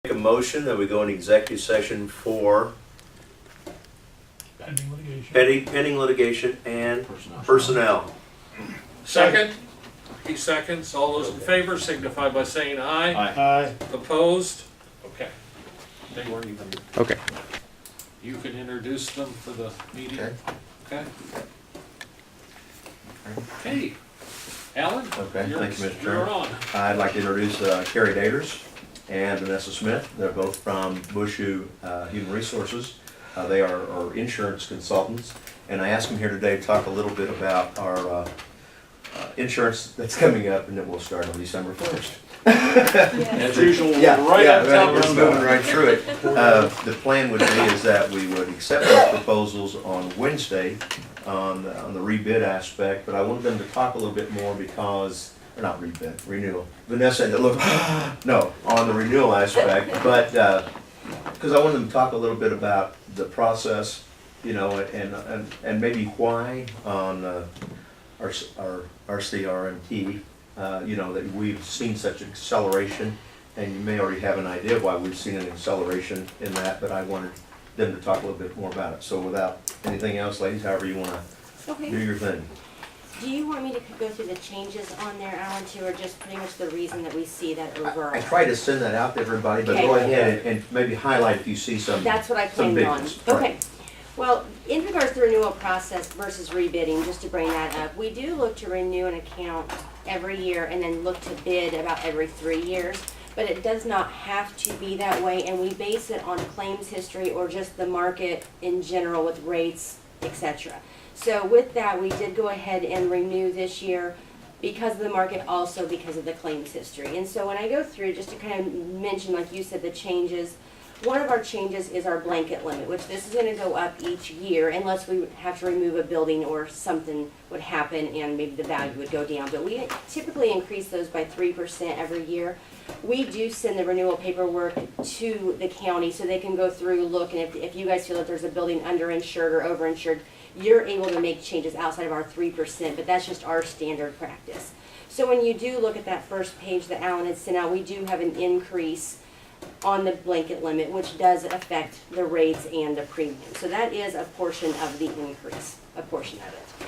Make a motion that we go into executive session for pending litigation and personnel. Second? He seconds. All those in favor signify by saying aye. Aye. Opposed? Okay. They weren't even, Okay. you can introduce them for the meeting? Okay. Okay. Okay. Alan? Okay, thank you, Mr. You're Chairman. on. I'd like to introduce Carrie Daters and Vanessa Smith. They're both from Bushu Human Resources. They are our insurance consultants, and I asked them here today to talk a little bit about our insurance that's coming up, and then we'll start on December 1st. As usual, right on top we're of moving stuff. right through it. The plan would be is that we would accept those proposals on Wednesday on the rebid aspect, but I wanted them to talk a little bit more because, or not rebid, renewal. Vanessa had to look, no, on the renewal aspect, but, because I wanted them to talk a little bit about the process, you know, and maybe why on our CRMT, you know, that we've seen such acceleration, and you may already have an idea of why we've seen an acceleration in that, but I wanted them to talk a little bit more about it. So without anything else, ladies, however you want to do Okay. your thing. Do you want me to go through the changes on there, Alan, too, or just pretty much the reason that we see that overall? I try to send that out to everybody, but Okay. go ahead and maybe highlight if you see some. That's what I some planned on. big ones. Right. Okay. Well, in regards to the renewal process versus rebidding, just to bring that up, we do look to renew an account every year and then look to bid about every 3 years. But it does not have to be that way, and we base it on claims history or just the market in general with rates, etc. So with that, we did go ahead and renew this year because of the market, also because of the claims history. And so when I go through, just to kind of mention, like you said, the changes, one of our changes is our blanket limit, which this is going to go up each year unless we have to remove a building or something would happen and maybe the value would go down. But we typically increase those by 3% every year. We do send the renewal paperwork to the county so they can go through, look, and if you guys feel that there's a building underinsured or overinsured, you're able to make changes outside of our 3%, but that's just our standard practice. So when you do look at that first page that Alan had sent out, we do have an increase on the blanket limit, which does affect the rates and the premium. So that is a portion of the increase, a portion of it.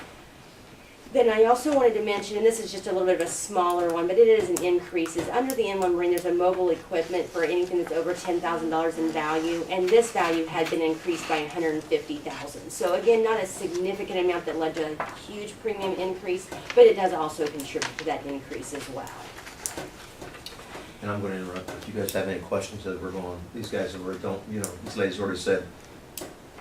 Then I also wanted to mention, and this is just a little bit of a smaller one, but it is an increase, is under the inland marine, there's a mobile equipment for anything that's over $10,000 in value, and this value had been increased by $150,000. So again, not a significant amount that led to a huge premium increase, but it does also contribute to that increase as well. And I'm going to interrupt. If you guys have any questions as we're going, these guys have already don't, you know, these ladies already said,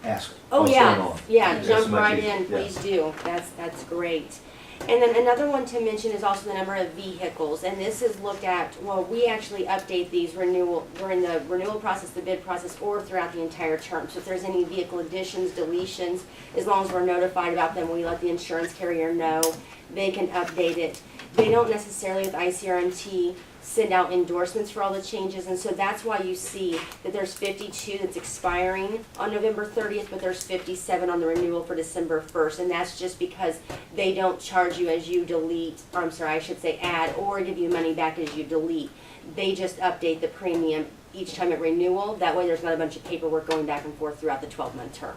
ask. Oh, What's going yeah, on? yeah, That's jump much right easier. in, Yeah. please do. That's great. And then another one to mention is also the number of vehicles, and this is looked at, well, we actually update these renewal, during the renewal process, the bid process, or throughout the entire term. So if there's any vehicle additions, deletions, as long as we're notified about them, we let the insurance carrier know, they can update it. They don't necessarily, with ICRMT, send out endorsements for all the changes, and so that's why you see that there's 52 that's expiring on November 30th, but there's 57 on the renewal for December 1st, and that's just because they don't charge you as you delete, or I'm sorry, I should say add, or give you money back as you delete. They just update the premium each time at renewal. That way there's not a bunch of paperwork going back and forth throughout the 12-month term.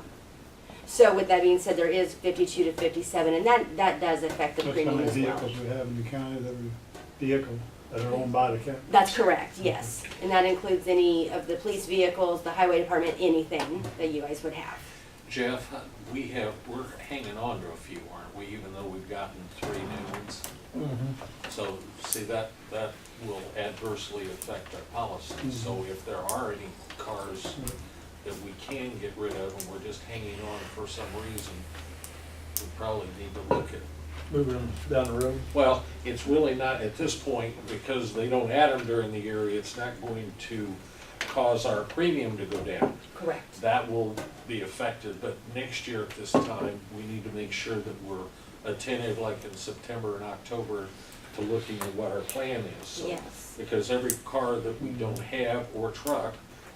So with that being said, there is 52 to 57, and that does affect the That's how premium many as well. vehicles we have in the county that are vehicles that are owned by the county. That's correct, yes. And that includes any of the police vehicles, the highway department, anything that you guys would have. Jeff, we're hanging on to a few, aren't we, even though we've gotten 3 new ones? So, see, that will adversely affect our policies. So if there are any cars that we can get rid of and we're just hanging on for some reason, we probably need to look at. Moving them down the road. Well, it's really not at this point, because they don't add them during the year, it's not going to cause our premium to go down. Correct. That will be affected, but next year at this time, we need to make sure that we're attentive, like in September and October, to looking at what our plan is. So, Yes. because every car that we don't have or truck,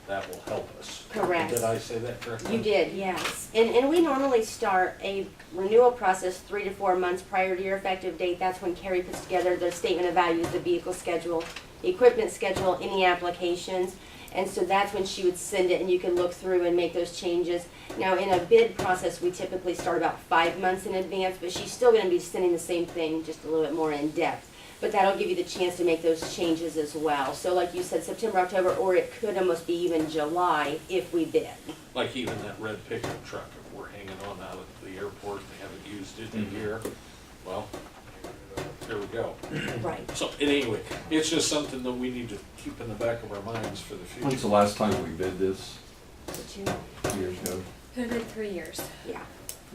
that will help us. Correct. Did I say that correctly? You did, yes. And we normally start a renewal process 3 to 4 months prior to your effective date. That's when Carrie puts together the statement of values, the vehicle schedule, equipment schedule, any applications. And so that's when she would send it, and you can look through and make those changes. Now, in a bid process, we typically start about 5 months in advance, but she's still gonna be sending the same thing, just a little bit more in depth. But that'll give you the chance to make those changes as well. So like you said, September, October, or it could almost be even July if we bid. Like even that red pickup truck, if we're hanging on out at the airport, they haven't used it in a year, well, there we go. Right. So, anyway, it's just something that we need to keep in the back of our minds for the When's the future. last time we bid this? So 2 years ago? two, Been 3 years. yeah,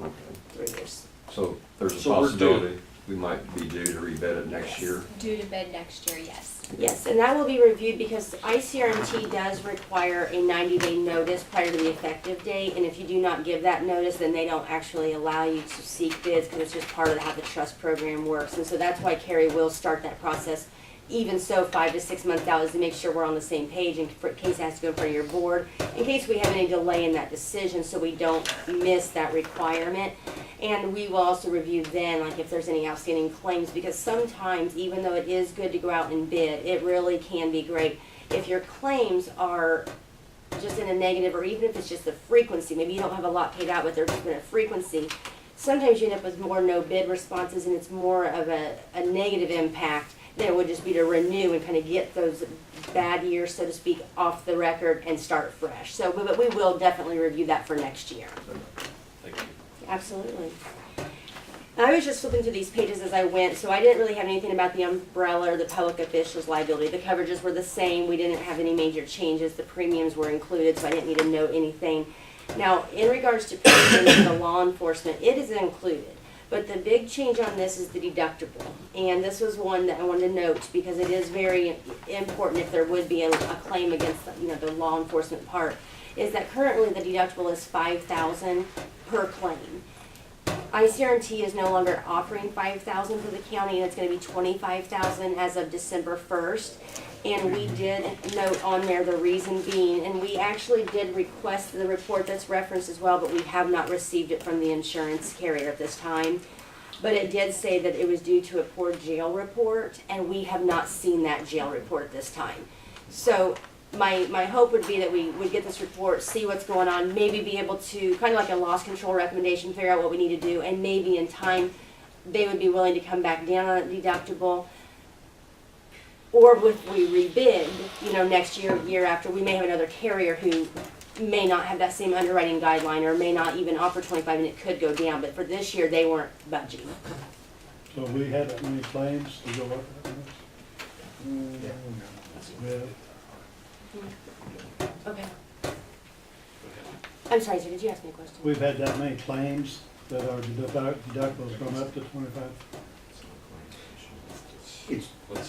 Okay. 3 years. So there's a So we're due. possibility we might be due to rebid it next Yes. year? Due to bid next year, yes. Yes, and that will be reviewed because ICRMT does require a 90-day notice prior to the effective date. And if you do not give that notice, then they don't actually allow you to seek bids because it's just part of how the trust program works. And so that's why Carrie will start that process. Even so, 5 to 6 months out is to make sure we're on the same page in case it has to go in front of your board, in case we have any delay in that decision so we don't miss that requirement. And we will also review then, like if there's any outstanding claims, because sometimes, even though it is good to go out and bid, it really can be great. If your claims are just in a negative, or even if it's just the frequency, maybe you don't have a lot paid out, but they're just in a frequency, sometimes you end up with more no bid responses and it's more of a negative impact than it would just be to renew and kind of get those bad years, so to speak, off the record and start fresh. So, but we will definitely review that for next year. Thank you. Absolutely. I was just flipping through these pages as I went, so I didn't really have anything about the umbrella or the public officials liability. The coverages were the same. We didn't have any major changes. The premiums were included, so I didn't need to note anything. Now, in regards to premiums and the law enforcement, it is included. But the big change on this is the deductible. And this was one that I wanted to note because it is very important if there would be a claim against the law enforcement part, is that currently the deductible is $5,000 per claim. ICRT is no longer offering $5,000 for the county, and it's going to be $25,000 as of December 1st. And we did note on there the reason being, and we actually did request the report that's referenced as well, but we have not received it from the insurance carrier at this time. But it did say that it was due to a poor jail report, and we have not seen that jail report at this time. So my hope would be that we would get this report, see what's going on, maybe be able to, kind of like a loss control recommendation, figure out what we need to do, and maybe in time they would be willing to come back down on that deductible. Or if we rebid, next year, year after, we may have another carrier who may not have that same underwriting guideline or may not even offer 25 and it could go down. But for this year, they weren't budging. So we had that many claims to go up on this? Yeah. Okay. I'm sorry, sir, did you ask me a question? We've had that many claims that our deductible's gone up to 25?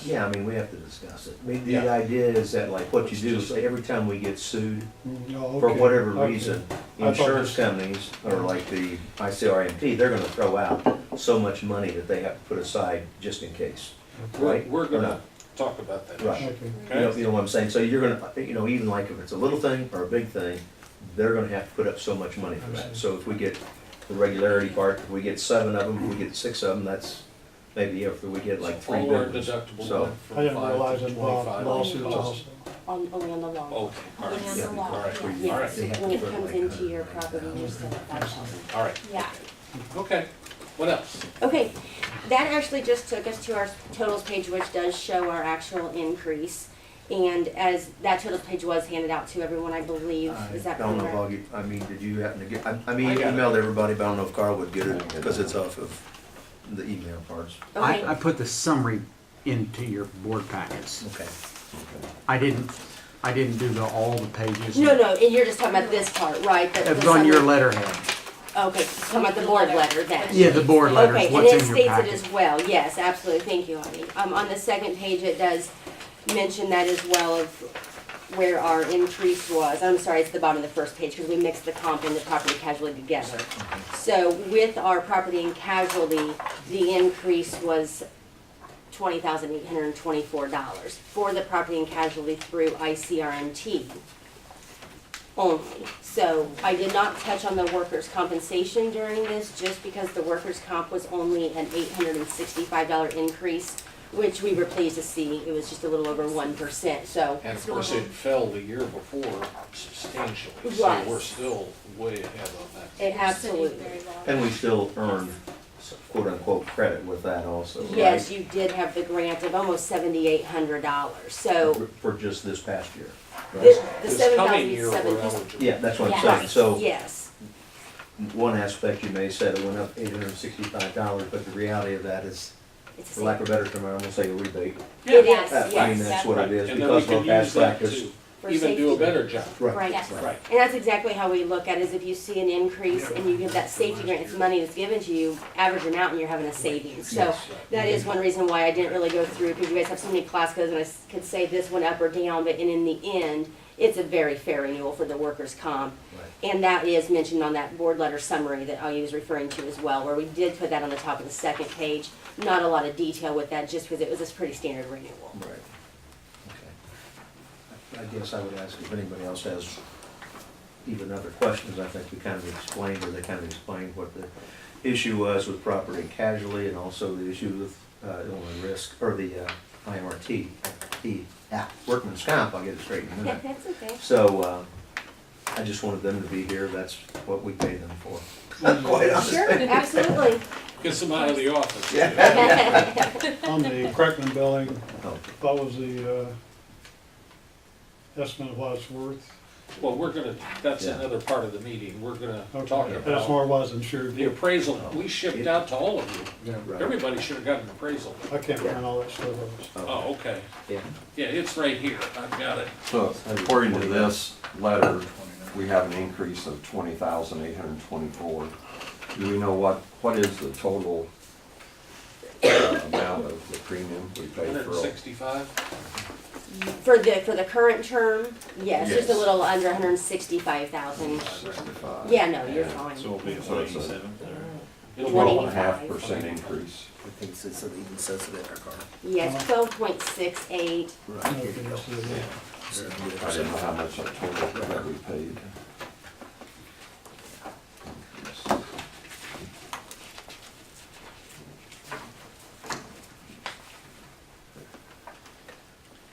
Yeah, I mean, we have to discuss it. I mean, the Yeah. idea is that like what you do is every time we get sued, Oh, for okay, whatever okay. reason, I thought insurance this- companies, or like the ICRMP, they're gonna throw out so much money that they have to put aside just in case, right? We're Or gonna not? talk about that. Right. Okay. You know what I'm saying? So you're gonna, even like if it's a little thing or a big thing, they're gonna have to put up so much money for that. So if we get the regularity part, if we get 7 of them, if we get 6 of them, that's maybe if we get like 3 All our big ones. deductible So- went I from didn't 5 realize to it involved 25. lawsuits Cost. also. Only on the law. Okay, all right. Only on the law, All right, yeah. all right, Yes, They have to when it put comes like into your property, you set up that. all right. Yeah. Okay, what else? Okay, that actually just took us to our totals page, which does show our actual increase. And as that totals page was handed out to everyone, I believe, is I that don't know if correct? I'll get, I mean, did you happen to get, I I mean, you got it. emailed everybody, but I don't know if Carl would get it, because it's off of the email parts. Okay, I put the summary into your board packets. Okay. I didn't do all the pages. no, and you're just talking about this part, right? The It's on your summary. letterhead. Okay, talking about the board letter then. Yeah, the board letter Okay, is and what's it in your states it packet. as well, yes, absolutely, thank you, Audie. On the second page, it does mention that as well of where our increase was. I'm sorry, it's the bottom of the first page, because we mixed the comp and the property casualty together. So with our property and casualty, the increase was $20,824 for the property and casualty through ICRMT only. So I did not touch on the workers' compensation during this, just because the workers' comp was only an $865 increase which we were pleased to see. It was just a little over 1%, so. And of course, it fell the year before substantially, so Right. we're still way ahead on that. It absolutely. Very well. And we still earn quote-unquote credit with that also, right? Yes, you did have the grant of almost $7,800, so For just this past year. right? the This coming year, we're 7,007. eligible. Yeah, that's what I'm Yeah. saying. So Yes, one aspect you may said it went up $865, but the reality of that is, it's the for lack same. of a better term, I'm gonna say a rebate. It Yeah. is, I mean, yes, that's what it is And then we because of can our use past that practice. to for even do a safety. better job. Right. Yes. Right. And that's exactly how we look at it, is if you see an increase and you get that safety grant, it's money that's given to you, average them out and you're having a savings. So Yes. that is one reason why I didn't really go through, because you guys have so many class codes and I could say this went up or down, but in the end, it's a very fair renewal for the workers' comp. Right. And that is mentioned on that board letter summary that I was referring to as well, where we did put that on the top of the second page. Not a lot of detail with that, just because it was a pretty standard renewal. Right. Okay. I guess I would ask if anybody else has even other questions. I think we kind of explained, or they kind of explained what the issue was with property and casualty, and also the issue with Illinois risk, or the IRT, workman's comp. I'll get it straight in a Yeah, minute. that's okay. So I just wanted them to be here. That's what we paid them for. Quite honestly. Sure, absolutely. Gets them out of the office. On the Crackman building, Oh, what was the estimate of what it's worth? Well, we're gonna, that's Yeah. another part of the meeting, we're gonna Okay, talk that's about more was insured. the appraisal we shipped out to all of you. right. Everybody should have gotten an appraisal. I can't find all that stuff. Oh, okay. Yeah. Yeah, it's right here, I've got it. So according to this letter, we have an increase of 20,824. Do we know what is the total amount of the premium we pay Hundred for? and sixty-five? For the current term, yes, just a Yes. little under 165,000. 65. Yeah, no, you're Yeah. fine. So it'll be So it's a 27. It's 12.5% increase. I think it even says it in our car. Yes, 12.68. Right. Okay, that's it, yeah. So you get a I didn't know how percent. much the total that we paid.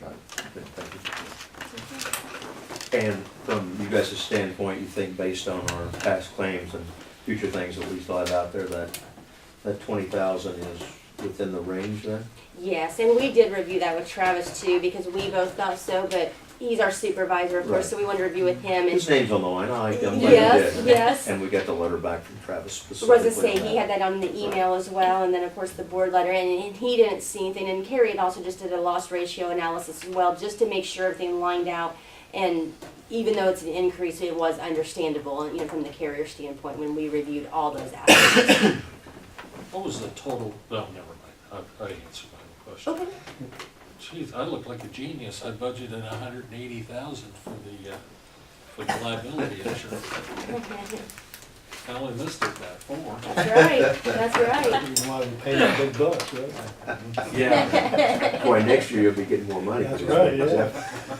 Got it. Okay, thank you. And from you guys' standpoint, you think based on our past claims and future things that we still have out there, that 20,000 is within the range then? Yes, and we did review that with Travis too, because we both thought so, but he's our supervisor, of course, Right. so we wanted to review with him. His And name's on the line, I like him. Yes, yes. And we got the letter back from Travis was specifically. to say, he had that on the email as well, and then of course the board letter, and he didn't see anything, and Carrie had also just did a loss ratio analysis as well, just to make sure everything lined out, and even though it's an increase, it was understandable, you know, from the carrier standpoint, when we reviewed all those aspects. What was the total, well, never mind, I answered my own question. Okay. Jeez, I look like a genius, I budgeted 180,000 for the liability insurance. I only listed that four. That's right, that's right. You might have paid a big bucks, right? Yeah. Boy, next year you'll be getting more money. That's right, yeah.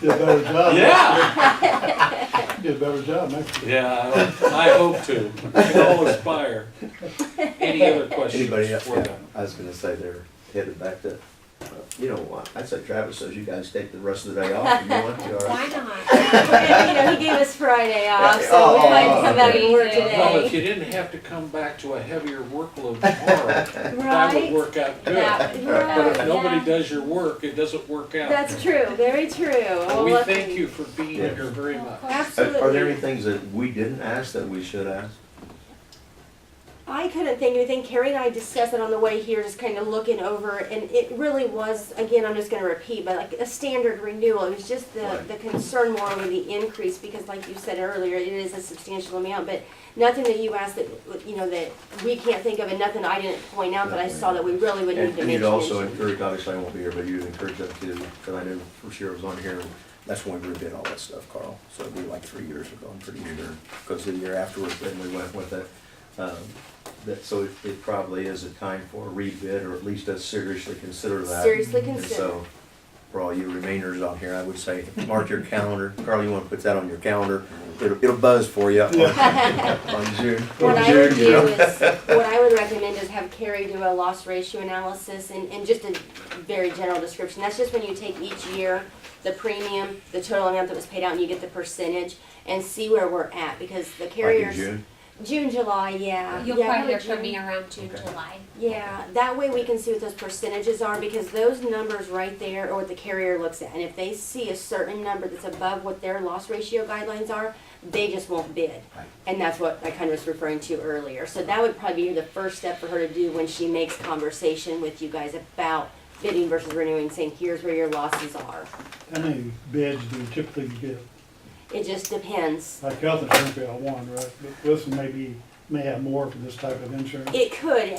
Did a better job. Yeah, Did a better job next year. yeah, I hope to, we can all aspire. Any other questions? Anybody else? for Yeah, them? I was gonna say they're headed back to, you know what, I'd say Travis says you guys take the rest of the day off if you want to, all Why right? not? You know, he gave us Friday off, so we Oh, might come back okay. and work Well, if today. you didn't have to come back to a heavier workload tomorrow, that would Right? work out good. That- But if Right, nobody yeah. does your work, it doesn't work out. That's true, very true. Well, We look- thank you for being Yeah. here very much. Absolutely. Are there any things that we didn't ask that we should ask? I couldn't think of anything. Carrie and I discussed it on the way here, just kind of looking over, and it really was, again, I'm just gonna repeat, but like a standard renewal. It was just the concern more over the increase, because like you said earlier, it is a substantial amount, but nothing that you asked that, you know, that we can't think of, and nothing I didn't point out that I saw that we really would need And to and mention. you'd also encourage, obviously I won't be here, but you'd encourage them to, because I knew for sure it was on here, and that's when we redid all that stuff, Carl. So it'd be like 3 years ago, I'm pretty sure, because the year afterwards, then we went with it. So it probably is a time for a rebid, or at least us seriously consider that. Seriously And consider. so, for all you remainers out here, I would say, mark your calendar. Carl, you wanna put that on your calendar? It'll buzz for you on June. What I June, would you do know? is, what I would recommend is have Carrie do a loss ratio analysis and just a very general description. That's just when you take each year, the premium, the total amount that was paid out, and you get the percentage, and see where we're at, because the Like in carriers. June? June, July, yeah. You'll Yeah, probably hear June. from me around June, Okay. July. Yeah, that way we can see what those percentages are, because those numbers right there are what the carrier looks at. And if they see a certain number that's above what their loss ratio guidelines are, they just won't bid. Right. And that's what I kind of was referring to earlier. So that would probably be the first step for her to do when she makes conversation with you guys about bidding versus renewing, saying, here's where your losses are. How many bids do you typically get? It just depends. Like health insurance, we got one, right? But this may have more for this type of insurance. It could.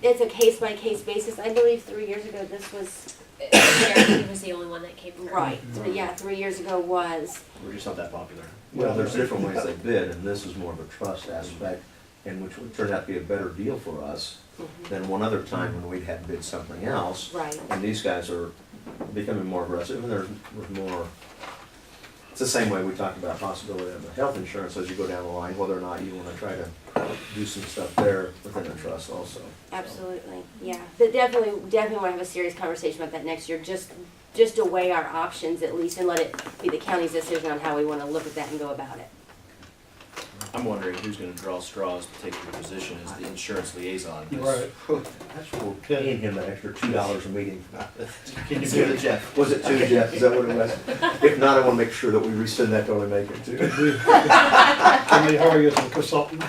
It's a case-by-case basis. I believe 3 years ago this was, Guarantee was the only one that came through. right, 3 years ago was. We're just not that popular. Well, there's different ways they bid, and this is more of a trust aspect, and which would turn out to be a better deal for us than one other time when we'd had bid something else. Right. And these guys are becoming more aggressive, and there's more, it's the same way we talked about possibility of the health insurance as you go down the line, whether or not you wanna try to do some stuff there within a trust also. Absolutely, yeah. But definitely want to have a serious conversation about that next year, just to weigh our options at least, and let it be the county's decision on how we want to look at that and go about it. I'm wondering who's gonna draw straws to take your position as the insurance liaison. 'cause- Right. That's for paying him that extra $2 a meeting. Can you give it to Jeff? Was it 2, Jeff? Is that what it was? If not, I wanna make sure that we rescind that till we make it 2. Can they hire you as a consultant?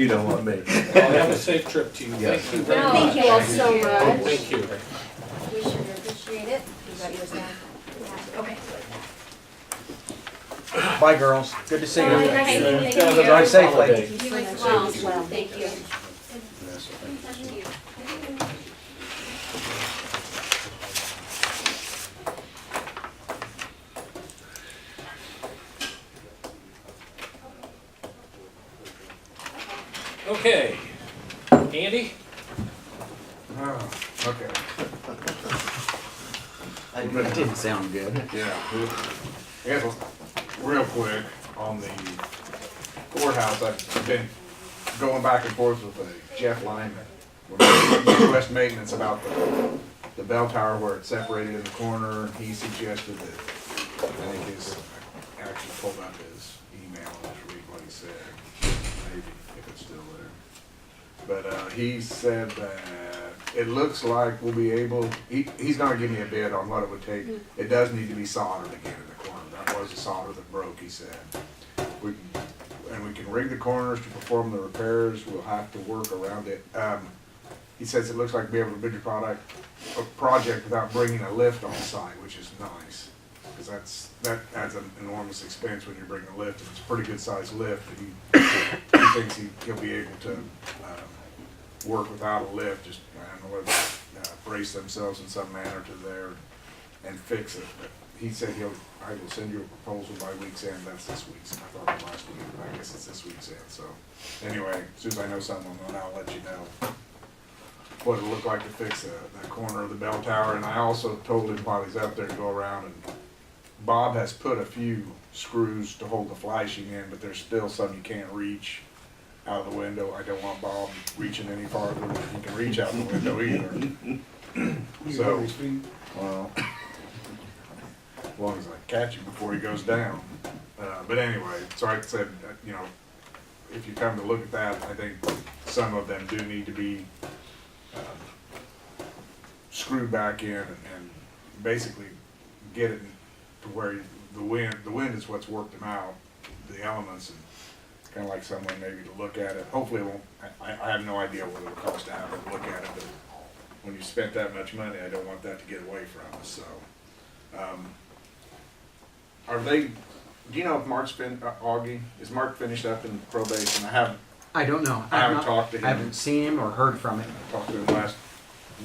You don't want me. Well, have a safe trip to you. Yes. Thank you very No, much. Thank you all so much. Thank you. We sure appreciate it. You got yours now? Okay. Bye, girls. Good to see you. Okay, thank you. Drive safely. You as well. Well, thank you. Thank you. Okay, Andy? Okay, That didn't sound good. yeah. I guess real quick on the courthouse, I've been going back and forth with Jeff Lyman. Midwest Maintenance about the bell tower where it's separated in the corner. He suggested that, I think I actually pulled up his email and just read what he said, maybe if it's still there. But he said that it looks like we'll be able, he's gonna give me a bid on what it would take. It does need to be soldered again in the corner. That was a solder that broke, he said. We can rig the corners to perform the repairs. We'll have to work around it. He says it looks like we'll be able to bid your project without bringing a lift on site, which is nice. Because that adds an enormous expense when you bring a lift, and it's a pretty good sized lift. He thinks he'll be able to work without a lift, just, I don't know whether brace themselves in some manner to there and fix it. But he said I will send you a proposal by week's end. That's this week's. I thought it was last week, but I guess it's this week's end. So anyway, as soon as I know something, then I'll let you know what it'll look like to fix the corner of the bell tower. And I also told him while he's out there to go around, and Bob has put a few screws to hold the flashing in, but there's still some you can't reach out of the window. I don't want Bob reaching any farther than he can reach out the window either. So, well, as long as I catch him before he goes down. But anyway, so I said, you know, if you come to look at that, I think some of them do need to be screwed back in and basically get it to where the wind is what's worked them out, the elements, and kind of like someone maybe to look at it. Hopefully it won't, I have no idea what it'll cost to have them look at it, but when you spent that much money, I don't want that to get away from us, so. Do you know if Mark's Augie, is Mark finished up in probation? I don't know. I haven't I've not- talked to him. I haven't seen him or heard from him. I talked to him last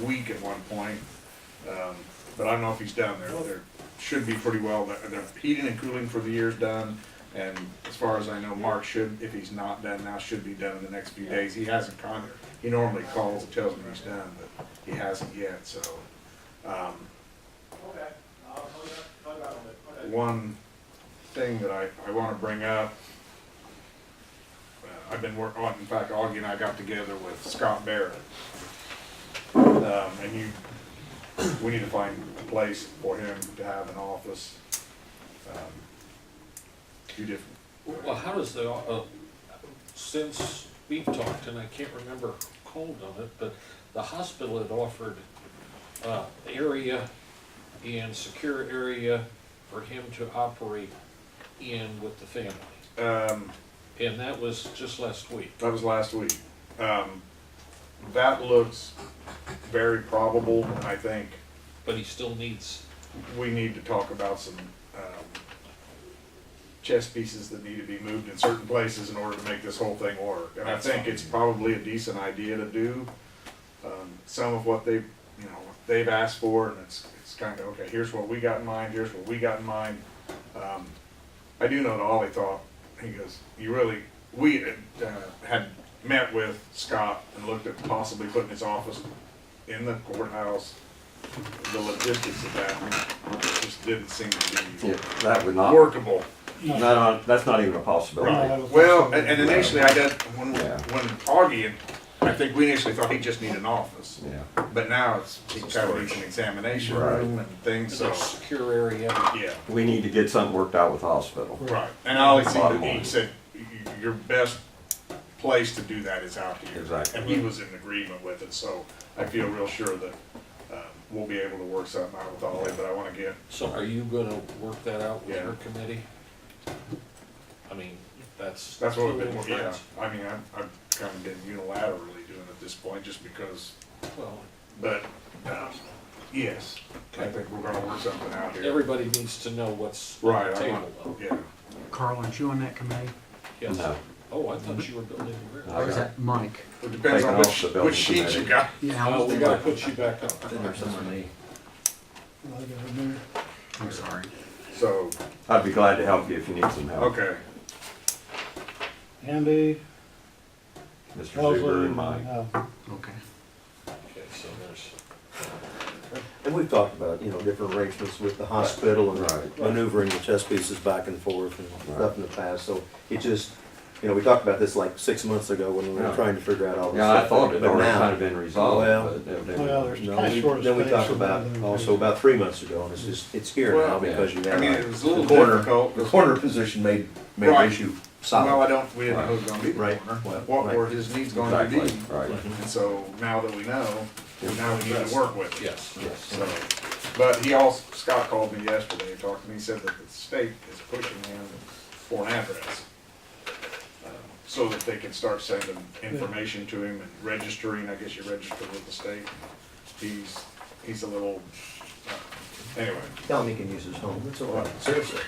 week at one point, but I don't know if he's done there. There should be pretty well, the heating and cooling for the year's done, and as far as I know, Mark should, if he's not done now, should be done in the next few days. He hasn't he normally calls and tells me he's done, but he hasn't yet, so. One thing that I want to bring up, I've been working on, in fact, Augie and I got together with Scott Barrett. And we need to find a place for him to have an office. Few different. Well, how does the, since we've talked, and I can't remember who called on it, but the hospital had offered, area and secure area for him to operate in with the family. And that was just last week. That was last week. That looks very probable, and I think But he still needs, we need to talk about some chess pieces that need to be moved in certain places in order to make this whole thing work. And I That's think fine. it's probably a decent idea to do. Some of what they've asked for, and it's kind of, okay, here's what we got in mind, here's what we got in mind. I do know that Ollie thought, he goes, we had met with Scott and looked at possibly putting his office in the courthouse. The logistics of that just didn't seem to be Yeah, that would not, workable. that's not even a possibility. I Right, don't think well, so. and initially I did, when Yeah. Augie, I think we initially thought he just needed an office. Yeah, But now he kind of needs an examination Right. room and things, so, a secure area. yeah, we need to get something worked out with the hospital. right. And Ollie Bottom he line. said, your best place to do that is out here. Exactly. And he was in agreement with it, so I feel real sure that we'll be able to work something out with Ollie, but I wanna get, So are you gonna work that out with Yeah. your committee? I mean, that's. that's what we've been, two old yeah, friends. I mean, I've kind of been unilaterally doing it at this point, just because, Well, but, yes, I think we're gonna work something out here. everybody needs to know what's on Right, the I table want, though. yeah. Carl, aren't you on that committee? Yes. No. Oh, I thought you were building the I Or railroad. is that Mike? It depends Taking on off the building which sheet you committee. got. Yeah, Oh, we gotta put you back up. I think there's something me. I got a minute. I'm sorry. So, I'd be glad to help you if you need some help. okay, Andy, Mr. Zuber Mosley, and Mike. Okay. Okay, so there's, And we've talked about, different arrangements with the hospital and Right. maneuvering the chess pieces back and forth and Right. stuff in the past, so it just, we talked about this like 6 months ago when we were Yeah. trying to figure out all this Yeah, I stuff. thought it But already now- kind of been resolved, Well, but evidently. Well, there's No, kind of short of then we space talked in about, there. also about 3 months ago, and it's here now Well, because you I have mean, it was a little the corner, difficult. the corner position made the Right. issue Well, solid. we didn't know who was gonna be the Right. corner, Well, what right. were his needs going to be. Exactly, right. And so now that we know, now we need to work with it. yes. Yes. So, but he also, Scott called me yesterday and talked to me, he said that the state is pushing him for an address. So that they can start sending information to him and registering, I guess you register with the state. He's a little, anyway. Tell him he can use his home, that's all right, seriously.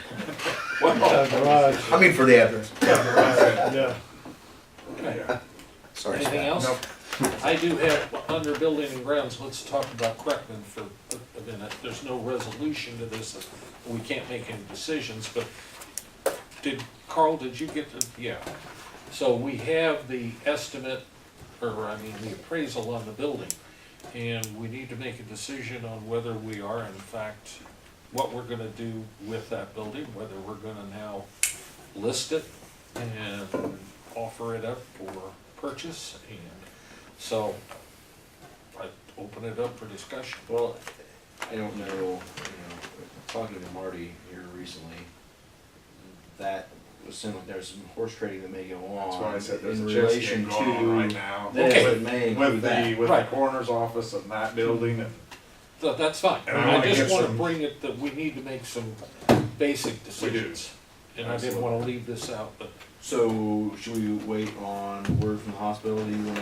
Garage. I mean, for the address. Yeah. Yeah. Sorry, Anything Scott. else? Nope. I do have, under building and grounds, let's talk about Kreckman for a minute. There's no resolution to this, we can't make any decisions, but Carl, did you get the, yeah. So we have the estimate, or the appraisal on the building, and we need to make a decision on whether we are in fact, what we're gonna do with that building, whether we're gonna now list it and offer it up for purchase, and so I open it up for discussion. Well, I don't know, talking to Marty here recently, that was similar, there's some horse trading that may go on. That's why I said there's in a chess relation game going on right to now. this Okay. that may include With that. the Right. coroner's office and that building and. So that's fine, And I I wanna just get wanna some- bring it that we need to make some basic decisions. And I didn't wanna leave this out, but So should we wait on word from the hospital? Do you wanna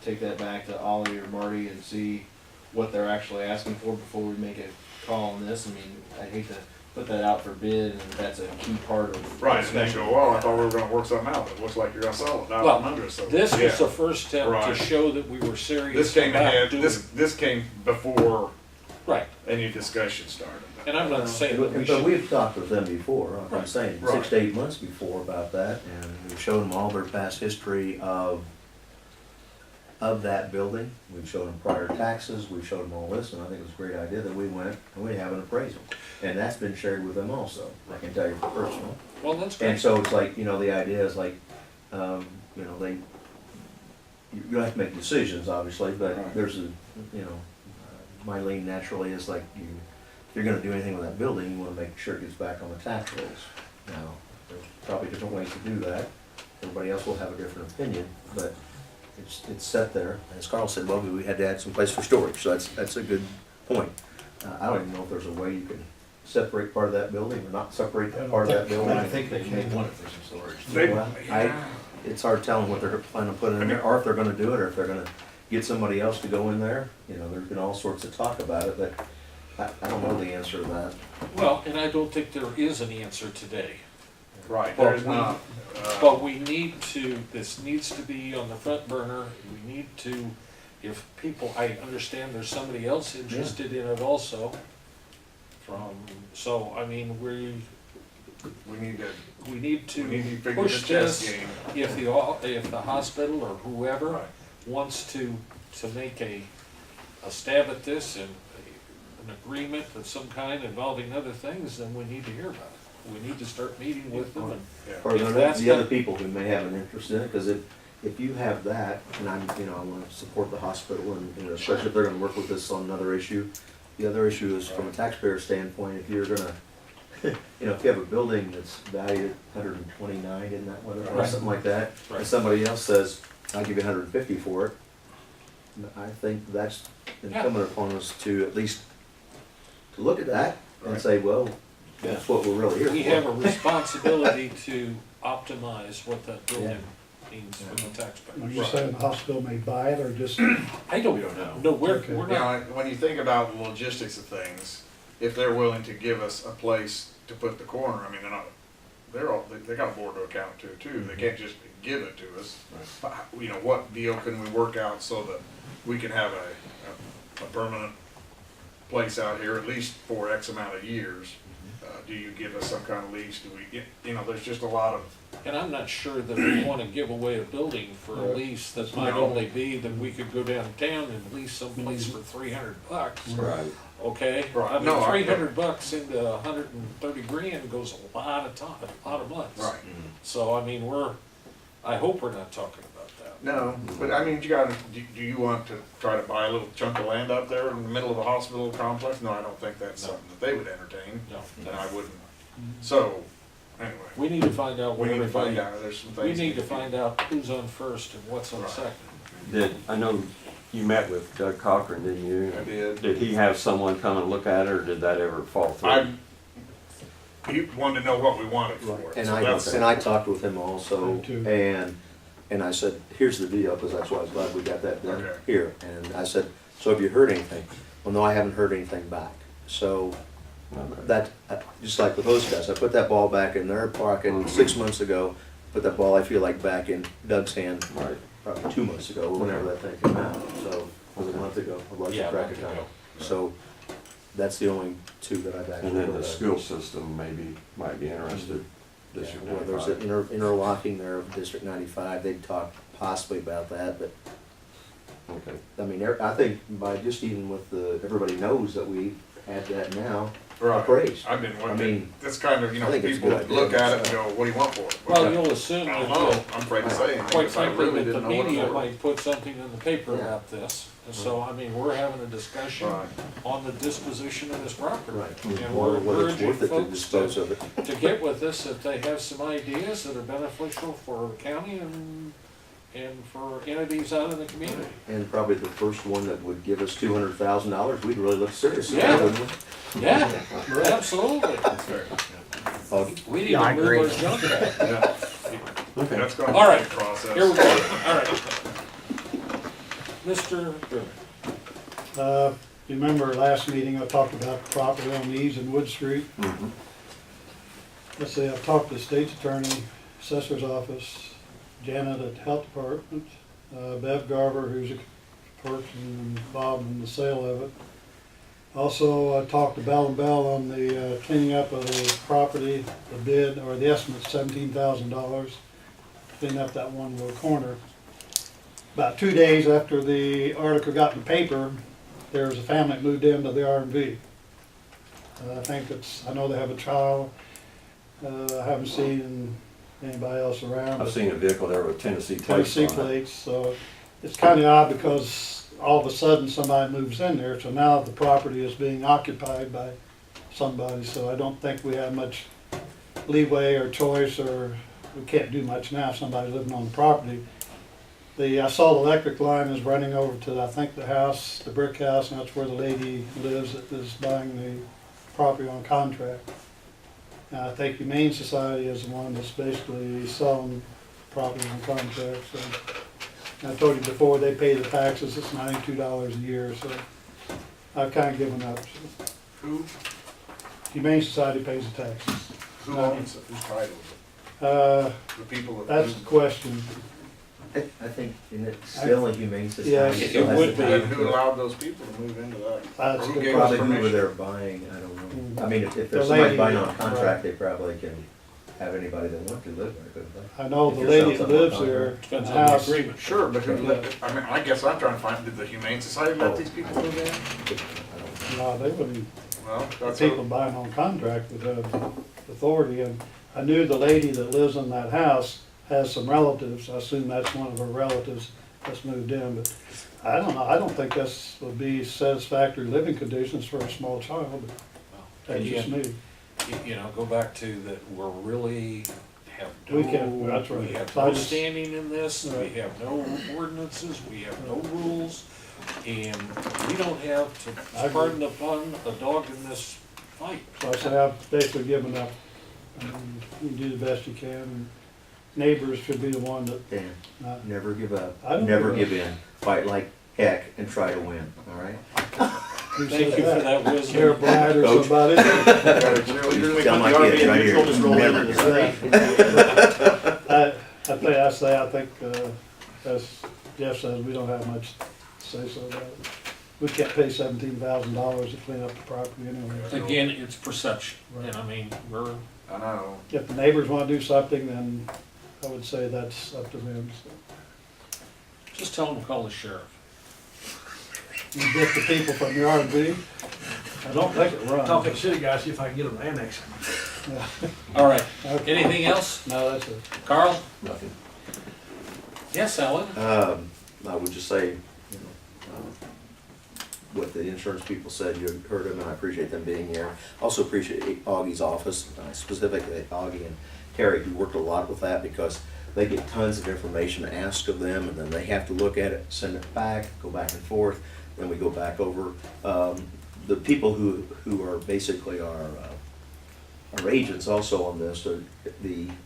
take that back to Ollie or Marty and see what they're actually asking for before we make a call on this? I mean, I hate to put that out for bid, and that's a key part of. Right, and they go, well, I thought we were gonna work something out, it looks like you're gonna sell it, not Well, under, so. this yeah. was the first step to Right. show that we were serious This came about ahead, doing. this came before Right, any discussion started. and I'm not saying that we But should, we've talked with them before, I'm Right. saying, Right. 6 to 8 months before about that, and we've shown them all their past history of of that building. We've showed them prior taxes, we've showed them all this, and I think it was a great idea that we went and we have an appraisal. And that's been shared with them also, I can tell you for personal. Well, that's And great. so it's like, the idea is like, you have to make decisions, obviously, but Right. there's a, my lean naturally is like, if you're gonna do anything with that building, you wanna make sure it gets back on the tax rolls. Now, there's probably different ways to do that, everybody else will have a different opinion, but it's set there. As Carl said, well, we had to add some place for storage, so that's a good point. I don't even know if there's a way you can separate part of that building or not separate that part of that building. I think they may want it for some storage. They- Well, it's hard telling what they're planning on putting in there, or if they're gonna do it, or if they're gonna get somebody else to go in there. There's been all sorts of talk about it, but I don't know the answer to that. Well, and I don't think there is an answer today. Right, Well, there's not. But we need to, this needs to be on the front burner. We need to, if people, I understand there's somebody else interested in it also. So, I mean, We need to, we need we need to to figure the push chess this. game. If the hospital or whoever Right. wants to make a stab at this and an agreement of some kind involving other things, then we need to hear about it. We need to start meeting with them and Yeah. Or If the that's other not- people who may have an interest in it, because if you have that, and I want to support the hospital, and especially if they're gonna work with us on another issue. The other issue is from a taxpayer standpoint, if you're gonna, if you have a building that's valued at 129, isn't that what it Right. was, something like that? And Right. somebody else says, I'll give you 150 for it, I think that's incumbent upon us to at least to look at that and Right. say, well, that's what we're really here for. we have a responsibility to optimize what that building means for the Are taxpayer. you saying the hospital may buy it or just, I don't We don't know. No, we're Okay. not, You know, when you think about the logistics of things, if they're willing to give us a place to put the corner, I mean, they got a board to account to too. They can't just give it to us. But, what deal can we work out so that we can have a permanent place out here, at least for X amount of years? Do you give us some kind of lease? Do we, there's just a lot of, and I'm not sure that we wanna give away a building for a Right. lease that might No. only be that we could go downtown and lease someplace for $300. Right. Okay? Right. I mean, No, I- $300 into $130,000 goes a lot of time, a lot of months. right. So, I mean, I hope we're not talking about that. No, but I mean, do you want to try to buy a little chunk of land up there in the middle of a hospital complex? No, I don't think that's No. something that they would entertain, No. and I wouldn't. So, anyway, We need to find out we where need to find everybody, out, there's some we things. need to find out who's on first and what's on Right. second. I know you met with Doug Cochran, didn't you? I did. Did he have someone come and look at it, or did that ever fall through? He wanted to know what we wanted for it. And so I, that's- and I talked with him also, Me too. and I said, here's the deal, because that's why I was glad we got that done Okay. here. And I said, so have you heard anything? Well, no, I haven't heard anything back. So Okay. that, just like with those guys, I put that ball back in their pocket 6 months ago, put that ball, I feel like, back in Doug's hand Right. probably 2 months ago, or whenever that thing came out. So, was it a month ago? I lost Yeah, a track month of time. ago. So that's the only two that I've actually And then heard the of. school system maybe might be interested, Yeah, District well, there's 95. an interlocking there of District 95, they'd talk possibly about that, but, Okay. I mean, I think by just even with everybody knows that we had that now, Right. appraised. I've been I wanting, mean, that's kind of, I think it's a people good idea. look at it and go, what do you want for it? Well, you'll assume I that, don't know, I'm afraid to say anything, quite because I frankly, really that the didn't know what it media was. might put something in the paper Yeah. about this. And so, I mean, we're having a discussion Right. on the disposition of this property. right, And or we're whether it's encouraging worth it to folks dispose of it. to get with us if they have some ideas that are beneficial for the county and for entities out in the community. And probably the first one that would give us $200,000, we'd really look serious Yeah. about it, wouldn't we? Yeah, absolutely. Oh, We need Yeah, I to move agree. our junk back. Yeah, Okay. that's gonna All be right. a process. Here we go, all right. Mr. Goodman. you remember last meeting, I talked about the property on Eaves and Wood Street. Mhm. Let's see, I've talked to the state's attorney, assessor's office, Janet at the health department, Bev Garber, who's a person involved in the sale of it. Also, I talked to Bell and Bell on the cleaning up of the property, the bid, or the estimate, $17,000, clean up that one little corner. about 2 days after the article got in the paper, there was a family that moved into the R&V. I know they have a child. I haven't seen anybody else around. I've seen a vehicle there with Tennessee plates Tennessee on it. plates, so it's kind of odd because all of a sudden somebody moves in there, so now the property is being occupied by somebody, so I don't think we have much leeway or choice, or we can't do much now if somebody's living on the property. I saw the electric line is running over to, I think, the house, the brick house, and that's where the lady lives that is buying the property on contract. And I think Humane Society is the one that's basically selling property on contract, so. And I told you before, they pay the taxes, it's $92 a year, so I've kind of given up. So. Who, Humane Society pays the taxes. who owns it? Whose title is it? Uh, The people that. that's the question. I think, isn't it still a humane society? Yeah, It it still has would the be. And time who to- allowed those people to move into that? That's Or who good gave us Probably who were permission? there buying, I don't know. I mean, if The there's somebody lady- buying on right. contract, they probably can have anybody they want to live there, couldn't they? I know If the you're lady selling that something on lives there, contract. the Depends on the house, agreement. Sure, but who, I mean, I guess I'm trying to find, did the Humane Society let Oh. these people move in? I don't know. no, they wouldn't, Well, the that's. people buying on contract would have authority, and I knew the lady that lives in that house has some relatives, I assume that's one of her relatives that's moved in, but I don't know, I don't think this would be satisfactory living conditions for a small child, but that's just me. You know, go back to that, we're really have no, We can't- that's right. we have So I no just- standing in this, we Right. have no ordinances, we have no rules, and we don't have, I to agree. pardon the pun, a dog in this fight. So I say I've basically given up. I mean, you do the best you can, and neighbors should be the one that, Dan, not, never give up, I don't never give give in, fight like heck and try to win, all right? who Thank said you for that? that wisdom. Carol Bryant or Coach. somebody. Tell my kids right here, never give up. I think, as Jeff says, we don't have much to say so about it. We can't pay $17,000 to clean up the property anyway. Again, it's perception, and I mean, we're, I know. If the neighbors wanna do something, then I would say that's up to them, so. just tell them to call the sheriff. You get the people from the R&B, I don't think it runs. Talk to the city guys, see if I can get them annexed. Yeah. All right, Okay. anything else? No, that's it. Carl? Nothing. Yes, Alan? I would just say, you know, what the insurance people said, you heard them, and I appreciate them being here. Also appreciate Augie's office, specifically Augie and Terry, who worked a lot with that, because they get tons of information asked of them, and then they have to look at it, send it back, go back and forth, then we go back over. The people who are basically our agents also on this, are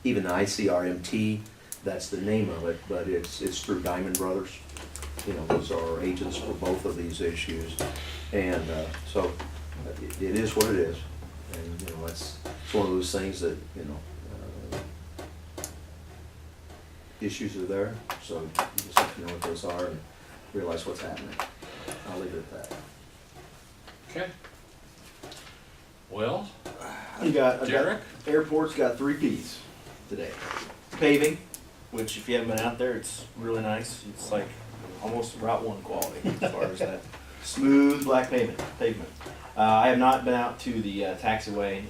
even the ICRMT, that's the name of it, but it's through Diamond Brothers. You know, those are our agents for both of these issues. And so it is what it is. And, you know, it's one of those things that, you know, issues are there. So you just have to know what those are and realize what's happening. I'll leave it at that. Okay. Well, I got Derek? airport's got 3 Ps today. Paving, which if you haven't been out there, it's really nice. It's like almost Route 1 quality as far as that smooth black pavement. I have not been out to the taxiway.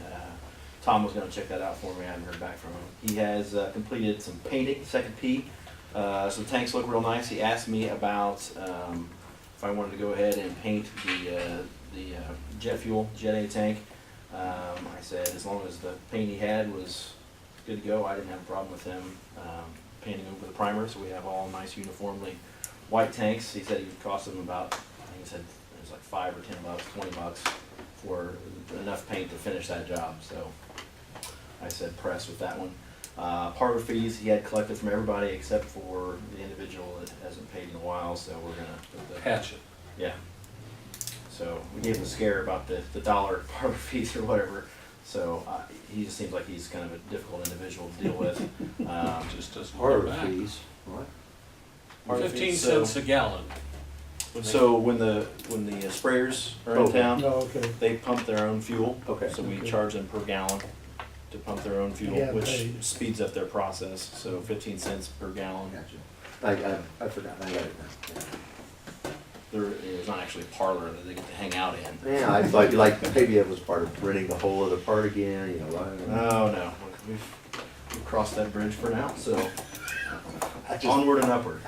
Tom was going to check that out for me. I haven't heard back from him. He has completed some painting, second P. So the tanks look real nice. He asked me about if I wanted to go ahead and paint the jet fuel, Jet A tank. I said as long as the paint he had was good to go, I didn't have a problem with him painting over the primer, so we have all nice uniformly white tanks. He said it would cost him about, I think he said it was like $5 or $10, $20 for enough paint to finish that job. So I said press with that one. Harbor fees he had collected from everybody except for the individual that hasn't paid in a while, so we're gonna put the patch it. yeah. So we gave him a scare about the dollar harbor fees or whatever. So he just seems like he's kind of a difficult individual to deal with. Just doesn't Harbor go back. fees, what? Harbor 15 fees, cents a gallon. So when the sprayers are in town, No, okay. they pump their own fuel. Okay. So we Okay. charge them per gallon to pump their own fuel, Yeah, which paid. speeds up their process. So 15 cents per gallon. Gotcha. I forgot, I got it now. There's not actually a parlor that they get to hang out in. Yeah, I thought you like, maybe it was part of renting the whole other part again, you know, right? Oh, no, we've crossed that bridge for now, so onward and upward.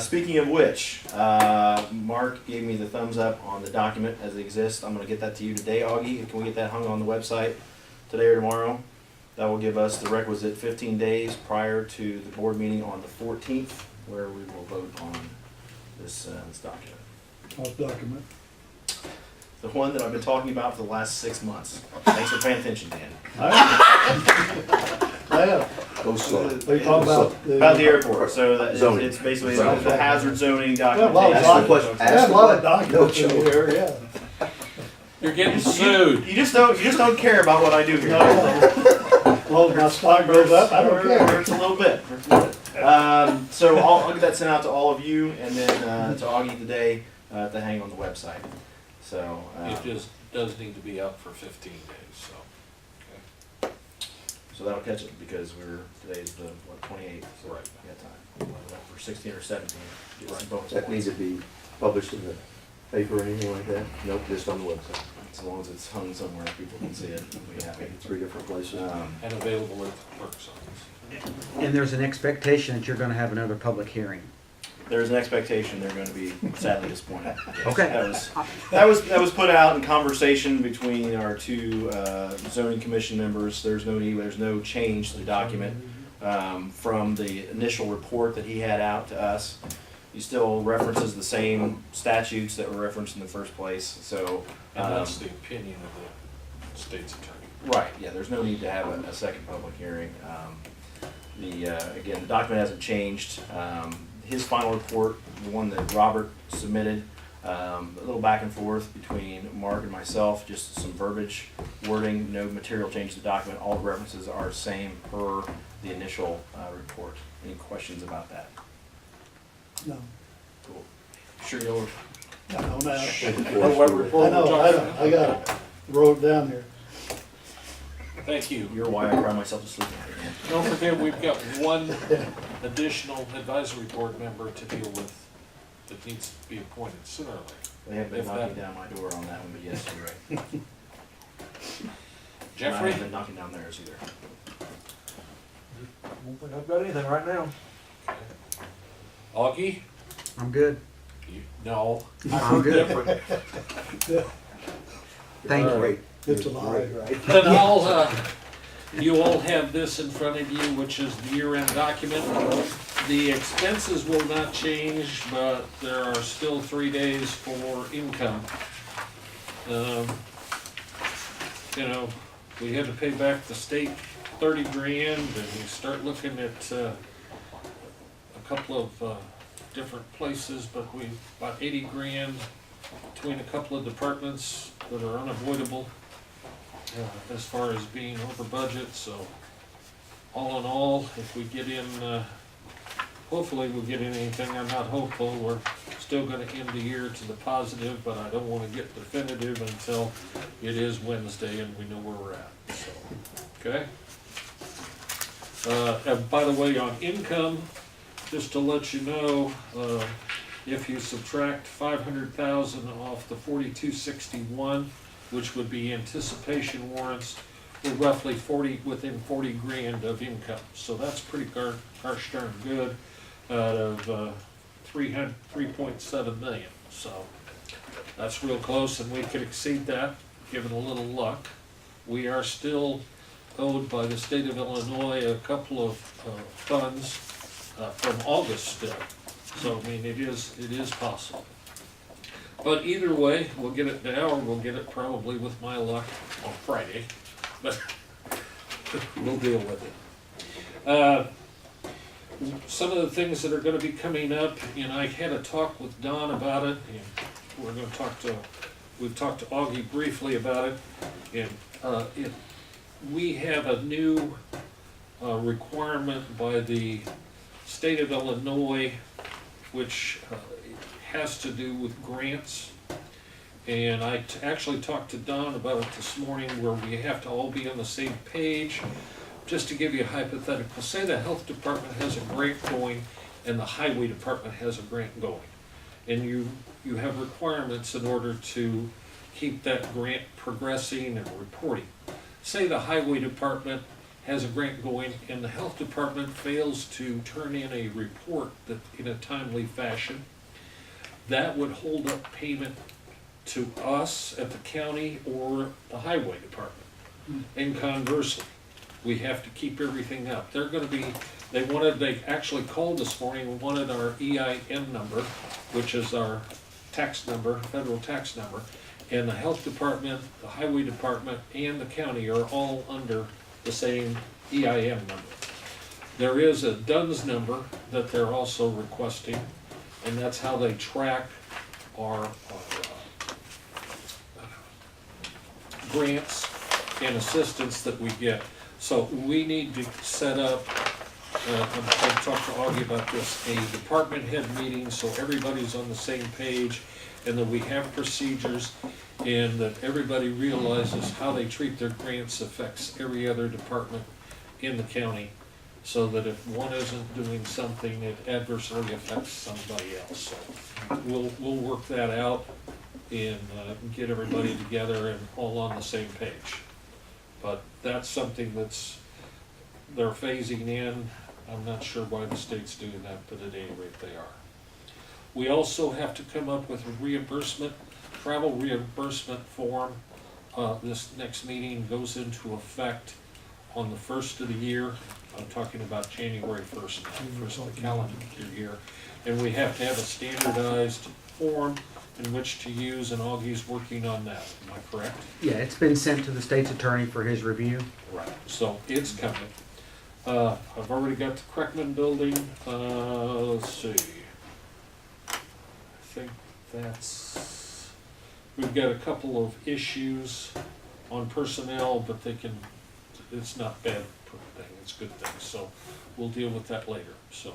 Speaking of which, Mark gave me the thumbs up on the document as it exists. I'm gonna get that to you today, Augie. Can we get that hung on the website today or tomorrow? That will give us the requisite 15 days prior to the board meeting on the 14th, where we will vote on this document. What document? The one that I've been talking about for the last 6 months. Thanks for paying attention, Dan. Yeah, Go slow. are you talking about? About the airport, so that Zoning. it's basically Zoning. the hazard zoning Yeah, a lot of Ask the documentation. question. I have a lot of documents No in joke. here, yeah. You're getting sued. You just don't care about what I do here. No, no. Well, if my stock goes up, I don't care. Hurts a little bit. So I'll get that sent out to all of you, and then to Augie today to hang on the website. So It just does need to be up for 15 days, so. so that'll catch it because today's the 28th, so Right. we got time. For 16 or 17, get some bonus That needs points. to be published in the paper or anything like that? Nope, just on the website. As long as it's hung somewhere, people can see it. We'll be happy. 3 different places. And available at the clerk's office. And there's an expectation that you're gonna have another public hearing. There's an expectation they're going to be sadly disappointed. Okay. That was put out in conversation between our two zoning commission members. There's no change to the document from the initial report that he had out to us. He still references the same statutes that were referenced in the first place. So And that's the opinion of the state's attorney. right, yeah. There's no need to have a second public hearing. Again, the document hasn't changed. His final report, the one that Robert submitted, a little back and forth between Mark and myself, just some verbiage, wording, no material change to the document. All the references are same per the initial report. Any questions about that? No, Cool. Sure you'll, I know now. Know what report I we're know, talking about? I got it, wrote it down here. Thank you. you're why I cry myself to sleep at night. Don't forget, we've got one additional advisory board member to deal with that needs to be appointed sooner or later. They have been If knocking that- down my door on that one, but yes, you're right. And I Jeffrey? haven't been knocking down theirs either. Don't think I've got anything right now. Augie? I'm good. No. I'm good. Different. Thank you. Great. It's a lie, right? Then you all have this in front of you, which is the year-end document. The expenses will not change, but there are still 3 days for income. You know, we had to pay back the state 30 grand, and you start looking at a couple of different places, but about 80 grand between a couple of departments that are unavoidable as far as being over budget. So all in all, if we get in, hopefully we'll get in anything. I'm not hopeful. We're still gonna end the year to the positive, but I don't wanna get definitive until it is Wednesday and we know where we're at, so, okay? And by the way, on income, just to let you know, if you subtract 500,000 off the 4261, which would be anticipation warrants, we're roughly within 40 grand of income. So that's pretty gosh darn good out of 3.7 million. So that's real close, and we could exceed that, given a little luck. We are still owed by the state of Illinois a couple of funds from August still. So, I mean, it is possible. But either way, we'll get it now, or we'll get it probably with my luck on Friday, but we'll deal with it. Some of the things that are gonna be coming up, and I had a talk with Don about it, and we've talked to Augie briefly about it, and we have a new requirement by the state of Illinois, which has to do with grants. And I actually talked to Don about it this morning, where we have to all be on the same page. Just to give you a hypothetical, say the health department has a grant going and the highway department has a grant going. And you have requirements in order to keep that grant progressing and reporting. Say the highway department has a grant going and the health department fails to turn in a report that in a timely fashion, that would hold up payment to us at the county or the highway department. And conversely, we have to keep everything up. They're gonna be, they actually called this morning and wanted our EIN number, which is our tax number, federal tax number. And the health department, the highway department, and the county are all under the same EIN number. There is a DUNS number that they're also requesting, and that's how they track our grants and assistance that we get. So we need to set up, I've talked to Augie about this, a department head meeting so everybody's on the same page and that we have procedures and that everybody realizes how they treat their grants affects every other department in the county, so that if one isn't doing something, it adversely affects somebody else. So we'll work that out and get everybody together and all on the same page. But that's something they're phasing in. I'm not sure why the state's doing that, but at any rate they are. We also have to come up with a reimbursement, travel reimbursement form. This next meeting goes into effect on the first of the year. I'm talking about January 1st, first of the calendar year. And we have to have a standardized form in which to use, and Augie's working on that. Am I correct? Yeah, it's been sent to the state's attorney for his review. Right. So it's coming. I've already got the Kreckman building. Let's see. I think we've got a couple of issues on personnel, but it's not bad thing, it's good thing. So we'll deal with that later. So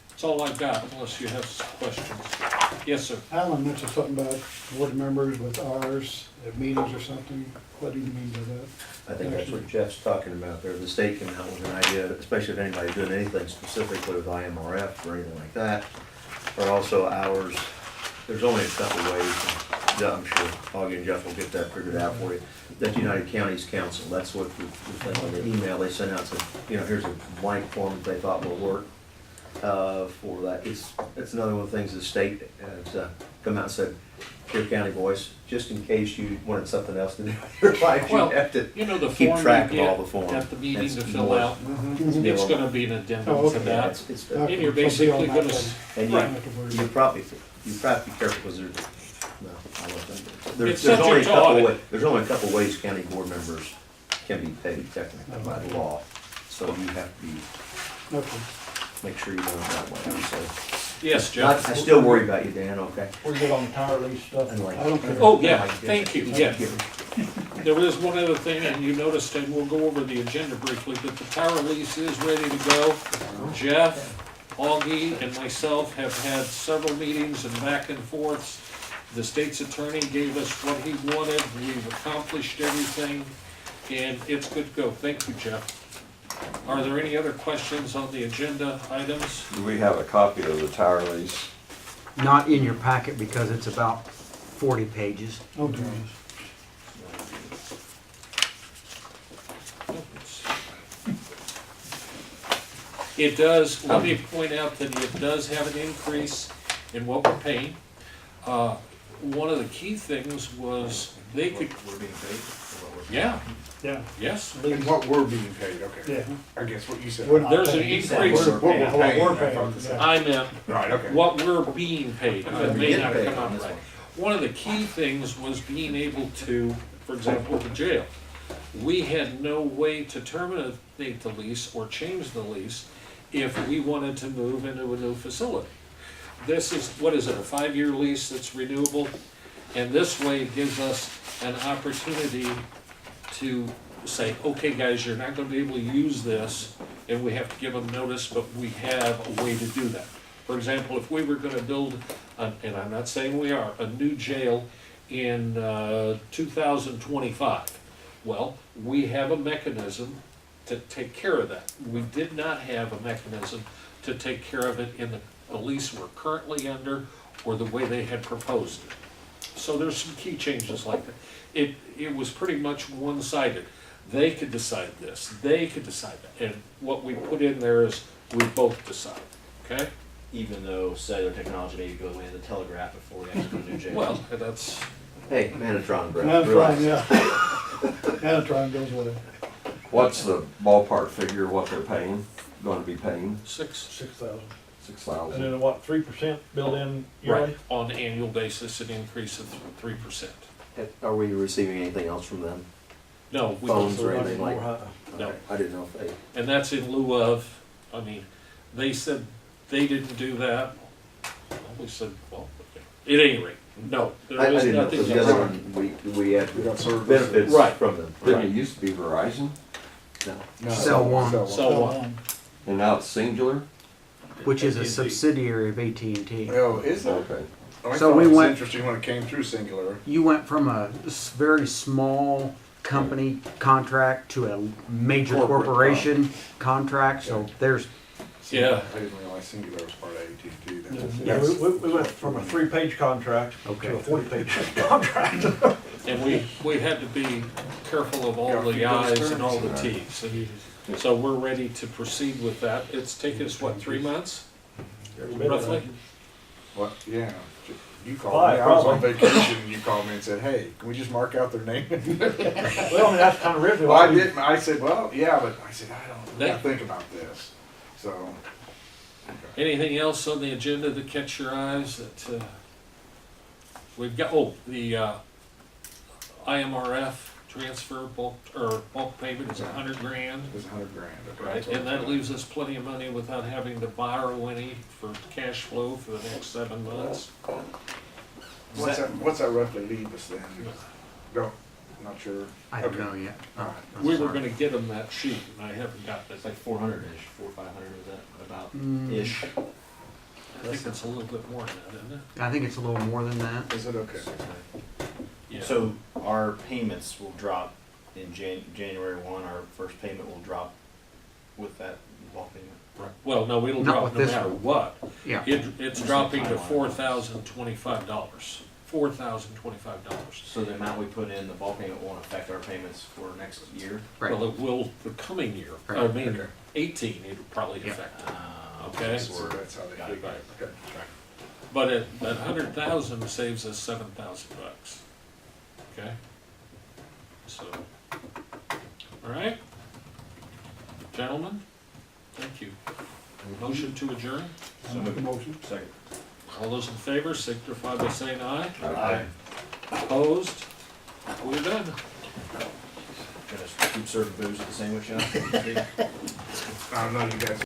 that's all I've got, unless you have some questions. Yes, sir. Alan mentioned something about board members with ours at meetings or something. What do you mean by that? I think that's what Jeff's talking about there. The state can help with an idea, especially if anybody's doing anything specifically with IMRF or anything like that. Or also ours, there's only a couple ways, and I'm sure Augie and Jeff will get that figured out for you. That United Counties Council, that's what the thing on the email they sent out said, here's a blank form that they thought will work for that. It's another one of the things the state has come out and said, dear county boys, just in case you wanted something else to do with your life, you Well, have to the keep form track you of all get the forms. at the meeting That's to fill more- out, Mhm. it's gonna be an addendum Oh, to okay. Yeah, that. it's Okay, And you're so be basically on that gonna, then. and right. you probably be careful because there's, no, I won't think of it. It's There's only a subject to couple audit. there's only a couple ways county board members can be paid technically by the law. So you have to Okay. make sure you do it that way, so. Yes, Jeff? I still worry about you, Dan, okay? We're good on the tire lease stuff. And like- I don't care. Oh, yeah, thank you, yeah. There is one other thing, and you noticed, and we'll go over the agenda briefly, but the tower lease is ready to go. Jeff, Augie, and myself have had several meetings and back and forths. The state's attorney gave us what he wanted, we've accomplished everything, and it's good to go. Thank you, Jeff. Are there any other questions on the agenda items? Do we have a copy of the tower lease? Not in your packet because it's about 40 pages. Okay. It does, let me point out that it does have an increase in what we're paying. One of the key things was they could, We're being paid? yeah, Yeah. yes. And what we're being paid, okay. Yeah. I guess what you said. We're not There's an paying. increase. What we're Paying, paying, yeah. I meant Right, okay. what we're being paid, it may Get not paid come on out this right. one. One of the key things was being able to, for example, the jail. We had no way to terminate the lease or change the lease if we wanted to move into a new facility. This is, what is it, a 5-year lease that's renewable? And this way it gives us an opportunity to say, okay, guys, you're not gonna be able to use this, and we have to give them notice, but we have a way to do that. For example, if we were gonna build, and I'm not saying we are, a new jail in 2025, well, we have a mechanism to take care of that. We did not have a mechanism to take care of it in the lease we're currently under or the way they had proposed it. So there's some key changes like that. It was pretty much one-sided. They could decide this, they could decide that, and what we put in there is we both decide, okay? Even though cellular technology maybe goes away in the telegraph before we actually go to jail. Well, that's, Hey, Manatron, bro. Anatron, relax. yeah. Anatron goes away. What's the ballpark figure, what they're paying, gonna be paying? 6,000. 6,000? And then what, 3% built in yearly? right, on an annual basis, an increase of 3%. Are we receiving anything else from them? No, we Phones don't, or anything like? More high. no. Okay, I didn't know if they. And that's in lieu of, I mean, they said they didn't do that. Well, we said, well, at any rate, no, there I is didn't know, nothing. because the other one, we had We got service. benefits Right. from them. Didn't it used to be Verizon, No. Cell one. So what? and now it's Singular? which is a subsidiary of AT&T. Oh, is it? Okay. I So thought we it was went- interesting when it came through Singular. You went from a very small company contract to a major Corporate corporation contract, so there's, Yeah. I didn't realize Singular was part of AT&T. Yeah, we went from a 3-page contract Okay. to a 40-page contract. And we had to be careful of all Got the a few those i's and all the terms. t's. And so we're ready to proceed with that. It's taken us, what, 3 months, roughly? What? Yeah. You called Five, me. I was on probably. vacation. And you called me and said, "Hey, can we just mark out their name?" Well, I mean, that's kind of originally. Well, I what we- didn't. I said, "Well, yeah," but I said, "I don't. We gotta think about this." So. Anything else on the agenda that catch your eyes that, we've got, the, IMRF transfer bulk payment is $100,000. It was $100,000. Okay, Right, that's what and I that thought. leaves us plenty of money without having to borrow any for cash flow for the next 7 months. What's that roughly leave us then? Don't. Not sure. I don't Okay. know yet. Alright. I'm We were sorry. gonna get them that sheet, and I haven't got It's that. like 400-ish, 400 or 500, is that about Mm, ish? I think it's a little bit more than that, isn't it? I think it's a little more than that. Is it okay? Yeah. So our payments will drop in January 1, our first payment will drop with that bulk payment. Right. Well, no, it'll Not drop with no this matter one. what. Yeah. It's dropping to $4,025. $4,025. So the amount we put in, the bulk payment won't affect our payments for next year? Right. Well, it will the coming year. I Right. mean, Okay. 18, it'll probably Yeah. affect it. Okay. Okay. So that's how they Got it. figure it. Okay. But that 100,000 saves us $7,000. Okay? So, all right? Gentlemen, thank you. Motion to adjourn? I make a motion. Second. All those in favor signify by saying aye. Aye. Opposed? We're done. Gonna keep serving booze at the sandwich shop? I don't know, you guys.